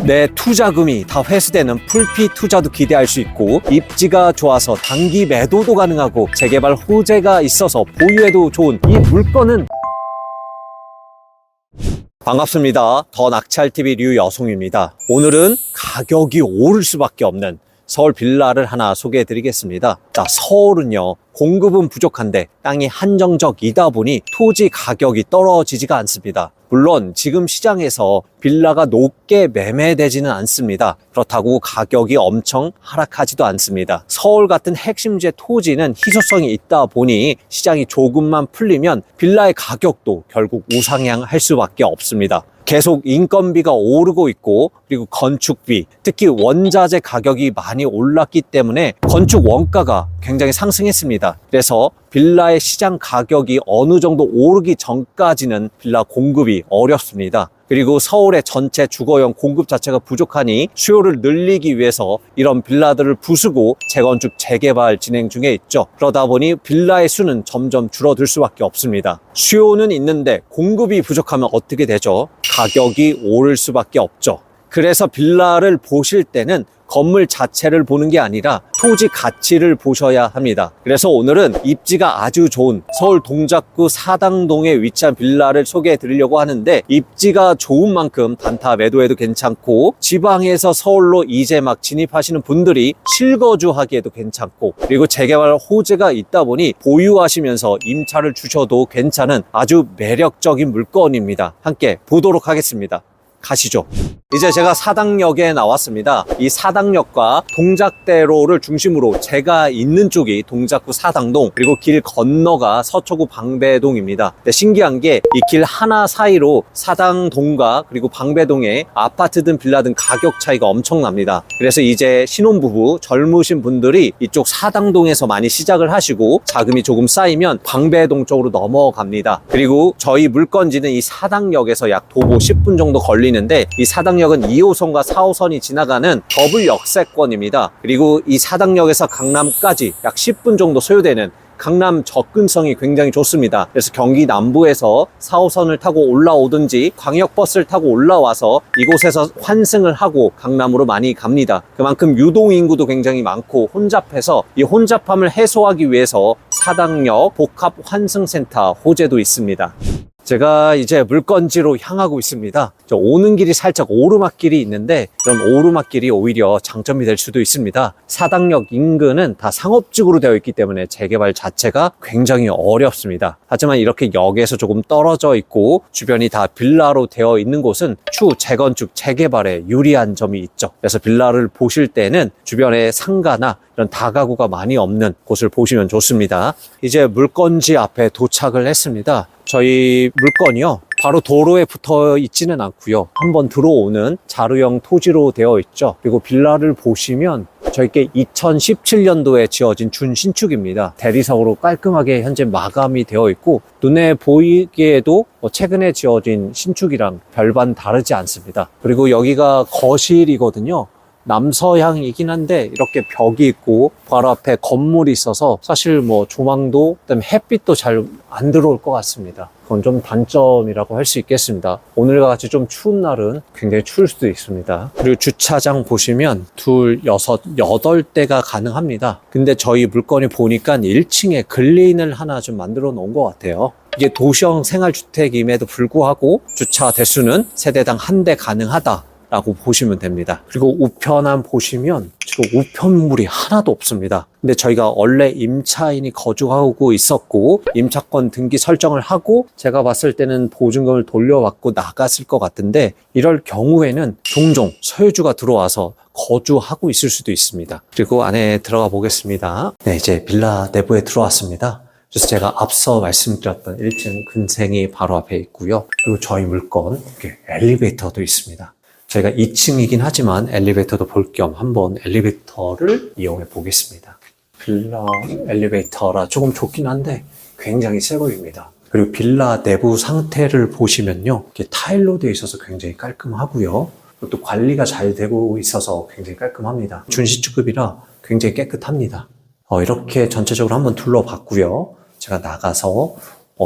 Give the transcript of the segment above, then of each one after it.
내 투자금이 다 회수되는 풀피 투자도 기대할 수 있고, 입지가 좋아서 단기 매도도 가능하고 재개발 호재가 있어서 보유해도 좋은 이 물건은 반갑습니다. 더 낙찰TV 류여송입니다. 오늘은 가격이 오를 수밖에 없는 서울 빌라를 하나 소개해 드리겠습니다. 자, 서울은요, 공급은 부족한데 땅이 한정적이다 보니 토지 가격이 떨어지지가 않습니다. 물론 지금 시장에서 빌라가 높게 매매되지는 않습니다. 그렇다고 가격이 엄청 하락하지도 않습니다. 서울 같은 핵심지의 토지는 희소성이 있다 보니 시장이 조금만 풀리면 빌라의 가격도 결국 우상향할 수밖에 없습니다. 계속 인건비가 오르고 있고, 그리고 건축비, 특히 원자재 가격이 많이 올랐기 때문에 건축 원가가 굉장히 상승했습니다. 그래서 빌라의 시장 가격이 어느 정도 오르기 전까지는 빌라 공급이 어렵습니다. 그리고 서울의 전체 주거용 공급 자체가 부족하니 수요를 늘리기 위해서 이런 빌라들을 부수고 재건축, 재개발 진행 중에 있죠. 그러다 보니 빌라의 수는 점점 줄어들 수밖에 없습니다. 수요는 있는데 공급이 부족하면 어떻게 되죠? 가격이 오를 수밖에 없죠. 그래서 빌라를 보실 때는 건물 자체를 보는 게 아니라 토지 가치를 보셔야 합니다. 그래서 오늘은 입지가 아주 좋은 서울 동작구 사당동에 위치한 빌라를 소개해 드리려고 하는데, 입지가 좋은 만큼 단타 매도해도 괜찮고, 지방에서 서울로 이제 막 진입하시는 분들이 실거주하기에도 괜찮고, 그리고 재개발 호재가 있다 보니 보유하시면서 임차를 주셔도 괜찮은 아주 매력적인 물건입니다. 함께 보도록 하겠습니다. 가시죠. 이제 제가 사당역에 나왔습니다. 이 사당역과 동작대로를 중심으로 제가 있는 쪽이 동작구 사당동, 그리고 길 건너가 서초구 방배동입니다. 근데 신기한 게 이 길 하나 사이로 사당동과 그리고 방배동의 아파트든 빌라든 가격 차이가 엄청납니다. 그래서 이제 신혼부부, 젊으신 분들이 이쪽 사당동에서 많이 시작을 하시고 자금이 조금 쌓이면 방배동 쪽으로 넘어갑니다. 그리고 저희 물건지는 이 사당역에서 약 도보 10분 정도 걸리는데, 이 사당역은 2호선과 4호선이 지나가는 더블 역세권입니다. 그리고 이 사당역에서 강남까지 약 10분 정도 소요되는 강남 접근성이 굉장히 좋습니다. 그래서 경기 남부에서 4호선을 타고 올라오든지 광역버스를 타고 올라와서 이곳에서 환승을 하고 강남으로 많이 갑니다. 그만큼 유동인구도 굉장히 많고 혼잡해서 이 혼잡함을 해소하기 위해서 사당역 복합환승센터 호재도 있습니다. 제가 이제 물건지로 향하고 있습니다. 오는 길이 살짝 오르막길이 있는데, 이런 오르막길이 오히려 장점이 될 수도 있습니다. 사당역 인근은 다 상업지구로 되어 있기 때문에 재개발 자체가 굉장히 어렵습니다. 하지만 이렇게 역에서 조금 떨어져 있고 주변이 다 빌라로 되어 있는 곳은 추후 재건축, 재개발에 유리한 점이 있죠. 그래서 빌라를 보실 때는 주변에 상가나 이런 다가구가 많이 없는 곳을 보시면 좋습니다. 이제 물건지 앞에 도착을 했습니다. 저희 물건이요, 바로 도로에 붙어 있지는 않고요, 한번 들어오는 자루형 토지로 되어 있죠. 그리고 빌라를 보시면 저희께 2017년도에 지어진 준신축입니다. 대리석으로 깔끔하게 현재 마감이 되어 있고, 눈에 보이기에도 최근에 지어진 신축이랑 별반 다르지 않습니다. 그리고 여기가 거실이거든요. 남서향이긴 한데 이렇게 벽이 있고 바로 앞에 건물이 있어서 사실 조망도, 그다음에 햇빛도 잘 안 들어올 것 같습니다. 그건 좀 단점이라고 할 수 있겠습니다. 오늘과 같이 좀 추운 날은 굉장히 추울 수도 있습니다. 그리고 주차장 보시면 2, 6, 8대가 가능합니다. 근데 저희 물건이 보니까 1층에 근린을 하나 좀 만들어 놓은 것 같아요. 이게 도시형 생활주택임에도 불구하고 주차 대수는 세대당 1대 가능하다 라고 보시면 됩니다. 그리고 우편함 보시면 지금 우편물이 하나도 없습니다. 근데 저희가 원래 임차인이 거주하고 있었고 임차권 등기 설정을 하고 제가 봤을 때는 보증금을 돌려받고 나갔을 것 같은데, 이럴 경우에는 종종 소유주가 들어와서 거주하고 있을 수도 있습니다. 그리고 안에 들어가 보겠습니다. 네, 이제 빌라 내부에 들어왔습니다. 그래서 제가 앞서 말씀드렸던 1층 근생이 바로 앞에 있고요. 그리고 저희 물건 이렇게 엘리베이터도 있습니다. 저희가 2층이긴 하지만 엘리베이터도 볼 겸 한번 엘리베이터를 이용해 보겠습니다. 빌라 엘리베이터라 조금 좁긴 한데 굉장히 새 보입니다. 그리고 빌라 내부 상태를 보시면요, 이렇게 타일로 되어 있어서 굉장히 깔끔하고요. 또 관리가 잘 되고 있어서 굉장히 깔끔합니다. 준신축급이라 굉장히 깨끗합니다. 이렇게 전체적으로 한번 둘러봤고요. 제가 나가서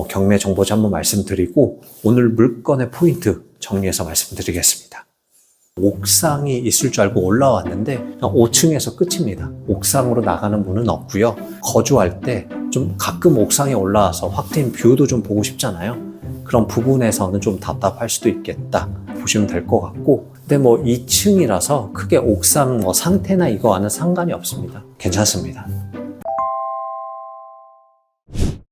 경매 정보지 한번 말씀드리고 오늘 물건의 포인트 정리해서 말씀드리겠습니다. 옥상이 있을 줄 알고 올라왔는데 그냥 5층에서 끝입니다. 옥상으로 나가는 문은 없고요. 거주할 때 좀 가끔 옥상에 올라와서 확 트인 뷰도 좀 보고 싶잖아요. 그런 부분에서는 좀 답답할 수도 있겠다 보시면 될 것 같고, 근데 뭐 2층이라서 크게 옥상 상태나 이거와는 상관이 없습니다. 괜찮습니다.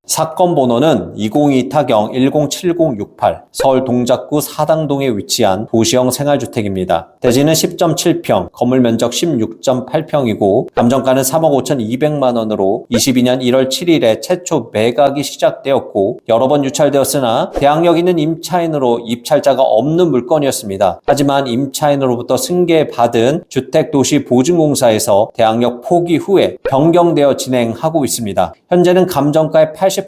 사건 번호는 202-107068 서울 동작구 사당동에 위치한 도시형 생활주택입니다. 대지는 10.7평, 건물 면적 16.8평이고 감정가는 3억 5,200만 원으로 22년 1월 7일에 최초 매각이 시작되었고 여러 번 유찰되었으나 대항력 있는 임차인으로 입찰자가 없는 물건이었습니다. 하지만 임차인으로부터 승계받은 주택도시보증공사에서 대항력 포기 후에 변경되어 진행하고 있습니다. 현재는 감정가의 80%인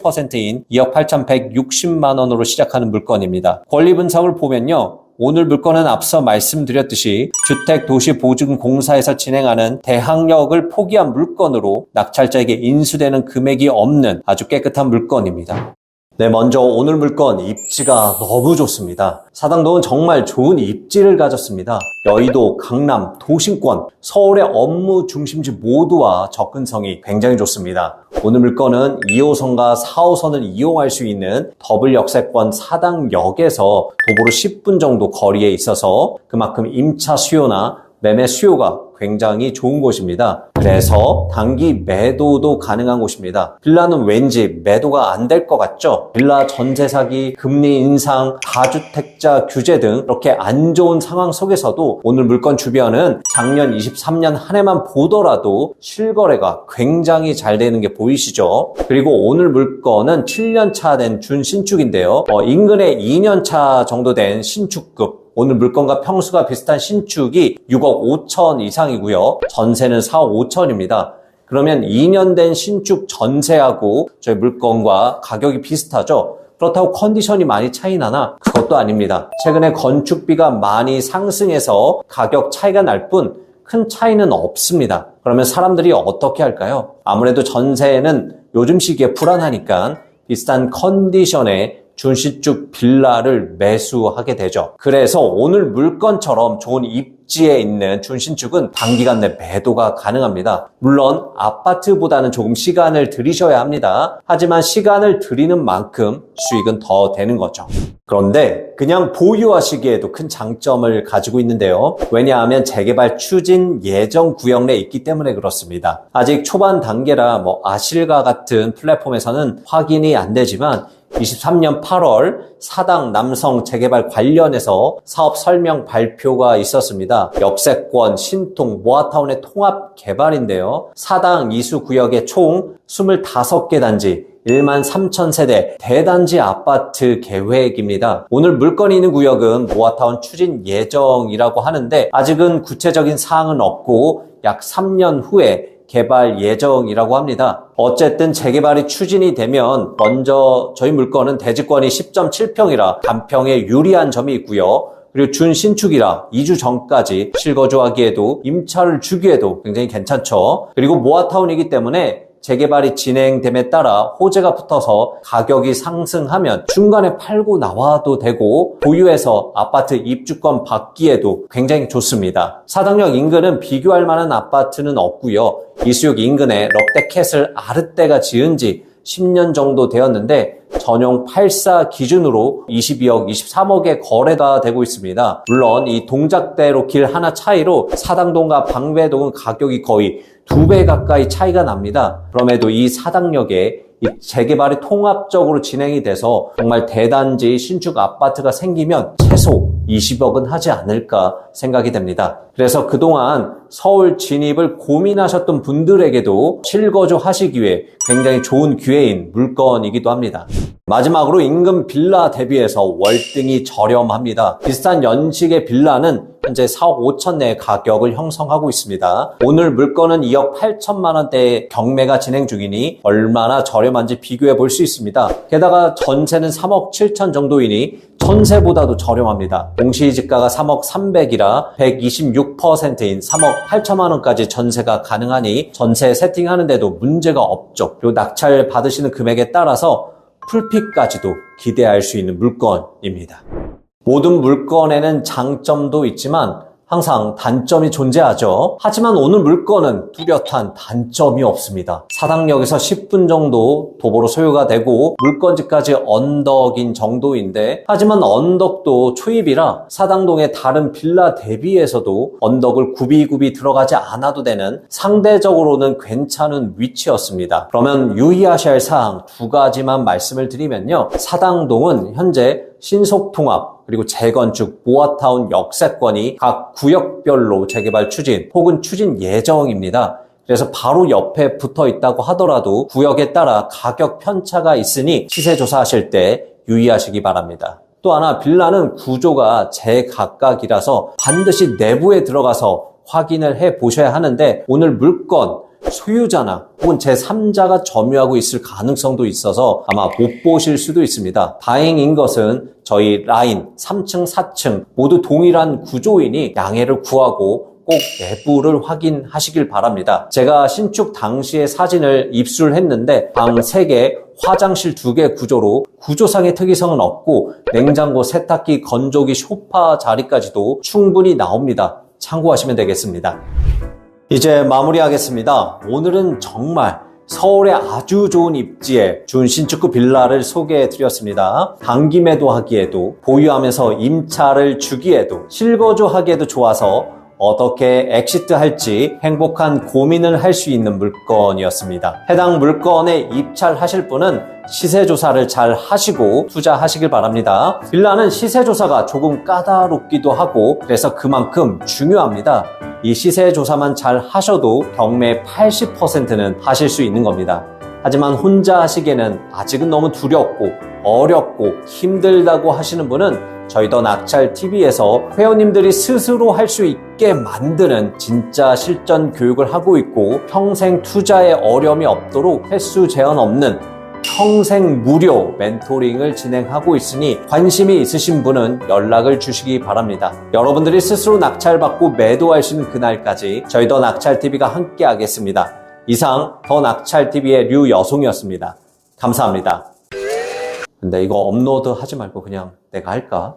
2억 8,160만 원으로 시작하는 물건입니다. 권리 분석을 보면요. 오늘 물건은 앞서 말씀드렸듯이 주택도시보증공사에서 진행하는 대항력을 포기한 물건으로 낙찰자에게 인수되는 금액이 없는 아주 깨끗한 물건입니다. 네, 먼저 오늘 물건 입지가 너무 좋습니다. 사당동은 정말 좋은 입지를 가졌습니다. 여의도, 강남, 도심권, 서울의 업무 중심지 모두와 접근성이 굉장히 좋습니다. 오늘 물건은 2호선과 4호선을 이용할 수 있는 더블 역세권 사당역에서 도보로 10분 정도 거리에 있어서 그만큼 임차 수요나 매매 수요가 굉장히 좋은 곳입니다. 그래서 단기 매도도 가능한 곳입니다. 빌라는 왠지 매도가 안 될 것 같죠? 빌라 전세 사기, 금리 인상, 다주택자 규제 등 이렇게 안 좋은 상황 속에서도 오늘 물건 주변은 작년 23년 한 해만 보더라도 실거래가 굉장히 잘 되는 게 보이시죠? 그리고 오늘 물건은 7년 차 된 준신축인데요. 인근에 2년 차 정도 된 신축급, 오늘 물건과 평수가 비슷한 신축이 6억 5천 이상이고요. 전세는 4억 5천입니다. 그러면 2년 된 신축 전세하고 저희 물건과 가격이 비슷하죠? 그렇다고 컨디션이 많이 차이 나나? 그것도 아닙니다. 최근에 건축비가 많이 상승해서 가격 차이가 날 뿐 큰 차이는 없습니다. 그러면 사람들이 어떻게 할까요? 아무래도 전세는 요즘 시기에 불안하니까 비슷한 컨디션의 준신축 빌라를 매수하게 되죠. 그래서 오늘 물건처럼 좋은 입지에 있는 준신축은 단기간 내 매도가 가능합니다. 물론 아파트보다는 조금 시간을 들이셔야 합니다. 하지만 시간을 들이는 만큼 수익은 더 되는 거죠. 그런데 그냥 보유하시기에도 큰 장점을 가지고 있는데요. 왜냐하면 재개발 추진 예정 구역 내에 있기 때문에 그렇습니다. 아직 초반 단계라 아실과 같은 플랫폼에서는 확인이 안 되지만 23년 8월 사당 남성 재개발 관련해서 사업 설명 발표가 있었습니다. 역세권, 신통, 모아타운의 통합 개발인데요. 사당 이수 구역에 총 25개 단지, 1만 3천 세대 대단지 아파트 계획입니다. 오늘 물건이 있는 구역은 모아타운 추진 예정이라고 하는데 아직은 구체적인 사항은 없고 약 3년 후에 개발 예정이라고 합니다. 어쨌든 재개발이 추진이 되면 먼저 저희 물건은 대지권이 10.7평이라 단평에 유리한 점이 있고요. 그리고 준신축이라 2주 전까지 실거주하기에도 임차를 주기에도 굉장히 괜찮죠. 그리고 모아타운이기 때문에 재개발이 진행됨에 따라 호재가 붙어서 가격이 상승하면 중간에 팔고 나와도 되고 보유해서 아파트 입주권 받기에도 굉장히 좋습니다. 사당역 인근은 비교할 만한 아파트는 없고요. 이수역 인근에 롯데캐슬 아르떼가 지은 지 10년 정도 되었는데 전용 84 기준으로 22억, 23억에 거래가 되고 있습니다. 물론 이 동작대로 길 하나 차이로 사당동과 방배동은 가격이 거의 2배 가까이 차이가 납니다. 그럼에도 이 사당역에 이 재개발이 통합적으로 진행이 돼서 정말 대단지 신축 아파트가 생기면 최소 20억은 하지 않을까 생각이 됩니다. 그래서 그동안 서울 진입을 고민하셨던 분들에게도 실거주 하시기 위해 굉장히 좋은 기회인 물건이기도 합니다. 마지막으로 인근 빌라 대비해서 월등히 저렴합니다. 비슷한 연식의 빌라는 현재 4억 5천 내의 가격을 형성하고 있습니다. 오늘 물건은 2억 8천만 원대의 경매가 진행 중이니 얼마나 저렴한지 비교해 볼 수 있습니다. 게다가 전세는 3억 7천 정도이니 전세보다도 저렴합니다. 공시지가가 3억 300이라 126%인 3억 8천만 원까지 전세가 가능하니 전세 세팅하는데도 문제가 없죠. 그리고 낙찰 받으시는 금액에 따라서 풀픽까지도 기대할 수 있는 물건입니다. 모든 물건에는 장점도 있지만 항상 단점이 존재하죠. 하지만 오늘 물건은 뚜렷한 단점이 없습니다. 사당역에서 10분 정도 도보로 소요가 되고 물건지까지 언덕인 정도인데, 하지만 언덕도 초입이라 사당동의 다른 빌라 대비해서도 언덕을 굽이굽이 들어가지 않아도 되는 상대적으로는 괜찮은 위치였습니다. 그러면 유의하셔야 할 사항 두 가지만 말씀을 드리면요. 사당동은 현재 신속통합 그리고 재건축, 모아타운 역세권이 각 구역별로 재개발 추진 혹은 추진 예정입니다. 그래서 바로 옆에 붙어 있다고 하더라도 구역에 따라 가격 편차가 있으니 시세 조사하실 때 유의하시기 바랍니다. 또 하나, 빌라는 구조가 제각각이라서 반드시 내부에 들어가서 확인을 해 보셔야 하는데, 오늘 물건 소유자나 혹은 제3자가 점유하고 있을 가능성도 있어서 아마 못 보실 수도 있습니다. 다행인 것은 저희 라인 3층, 4층 모두 동일한 구조이니 양해를 구하고 꼭 내부를 확인하시길 바랍니다. 제가 신축 당시의 사진을 입수를 했는데 방 3개, 화장실 2개 구조로 구조상의 특이성은 없고 냉장고, 세탁기, 건조기, 소파 자리까지도 충분히 나옵니다. 참고하시면 되겠습니다. 이제 마무리하겠습니다. 오늘은 정말 서울의 아주 좋은 입지에 준신축구 빌라를 소개해 드렸습니다. 단기 매도하기에도, 보유하면서 임차를 주기에도, 실거주하기에도 좋아서 어떻게 엑시트할지 행복한 고민을 할 수 있는 물건이었습니다. 해당 물건에 입찰하실 분은 시세조사를 잘 하시고 투자하시길 바랍니다. 빌라는 시세조사가 조금 까다롭기도 하고 그래서 그만큼 중요합니다. 이 시세조사만 잘 하셔도 경매의 80%는 하실 수 있는 겁니다. 하지만 혼자 하시기에는 아직은 너무 두렵고 어렵고 힘들다고 하시는 분은 저희 더 낙찰TV에서 회원님들이 스스로 할 수 있게 만드는 진짜 실전 교육을 하고 있고, 평생 투자에 어려움이 없도록 횟수 제한 없는 평생 무료 멘토링을 진행하고 있으니 관심이 있으신 분은 연락을 주시기 바랍니다. 여러분들이 스스로 낙찰받고 매도할 수 있는 그날까지 저희 더 낙찰TV가 함께 하겠습니다. 이상 더 낙찰TV의 류여송이었습니다. 감사합니다. 근데 이거 업로드 하지 말고 그냥 내가 할까?